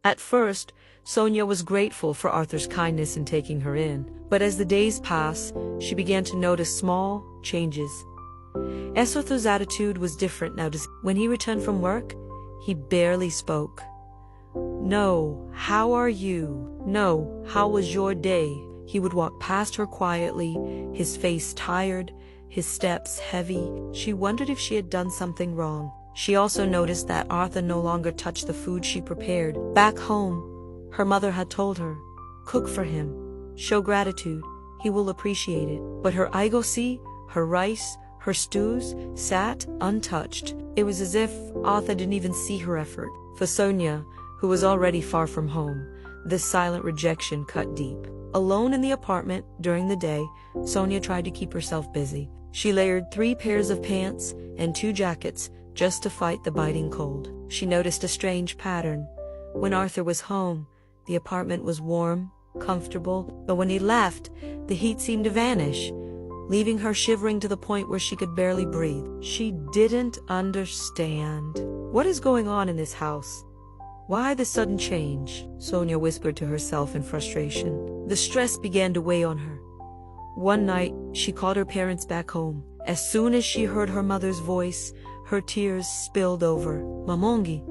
At first, Sonia was grateful for Arthur's kindness in taking her in, but as the days passed, she began to notice small changes. Arthur's attitude was different now. When he returned from work, he barely spoke. "No, how are you? No, how was your day?" He would walk past her quietly, his face tired, his steps heavy. She wondered if she had done something wrong. She also noticed that Arthur no longer touched the food she prepared. Back home, her mother had told her, "Cook for him. Show gratitude. He will appreciate it." But her igosi, her rice, her stews sat untouched. It was as if Arthur didn't even see her effort. For Sonia, who was already far from home, this silent rejection cut deep. Alone in the apartment during the day, Sonia tried to keep herself busy. She layered 3 pairs of pants and 2 jackets just to fight the biting cold. She noticed a strange pattern. When Arthur was home, the apartment was warm, comfortable, but when he left, the heat seemed to vanish, leaving her shivering to the point where she could barely breathe. She didn't understand. What is going on in this house? Why this sudden change? Sonia whispered to herself in frustration. The stress began to weigh on her. One night, she called her parents back home. As soon as she heard her mother's voice, her tears spilled over. "Mamongi,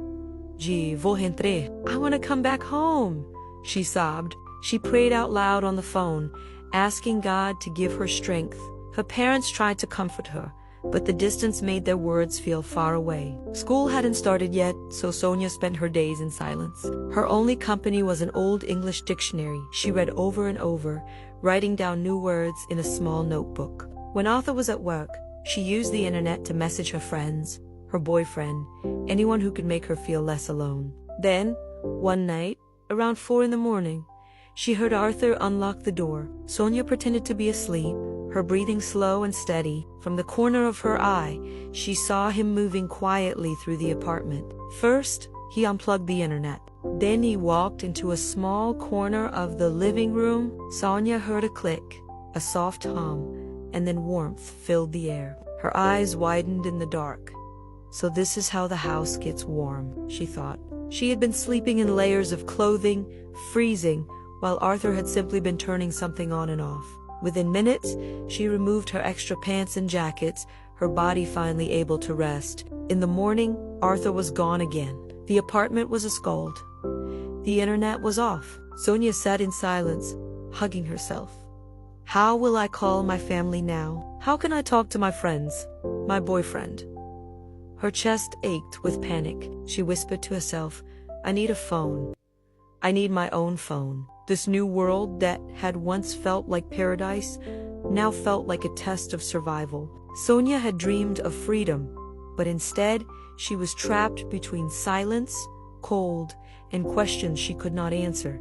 vou rentrer. I want to come back home," she sobbed. She prayed out loud on the phone, asking God to give her strength. Her parents tried to comfort her, but the distance made their words feel far away. School hadn't started yet, so Sonia spent her days in silence. Her only company was an old English dictionary she read over and over, writing down new words in a small notebook. When Arthur was at work, she used the internet to message her friends, her boyfriend, anyone who could make her feel less alone. Then, one night, around 4 in the morning, she heard Arthur unlock the door. Sonia pretended to be asleep, her breathing slow and steady. From the corner of her eye, she saw him moving quietly through the apartment. First, he unplugged the internet. Then he walked into a small corner of the living room. Sonia heard a click, a soft hum, and then warmth filled the air. Her eyes widened in the dark. So this is how the house gets warm, she thought. She had been sleeping in layers of clothing, freezing, while Arthur had simply been turning something on and off. Within minutes, she removed her extra pants and jackets, her body finally able to rest. In the morning, Arthur was gone again. The apartment was a scald. The internet was off. Sonia sat in silence, hugging herself. How will I call my family now? How can I talk to my friends, my boyfriend? Her chest ached with panic. She whispered to herself, "I need a phone. I need my own phone." This new world that had once felt like paradise now felt like a test of survival. Sonia had dreamed of freedom, but instead she was trapped between silence, cold, and questions she could not answer.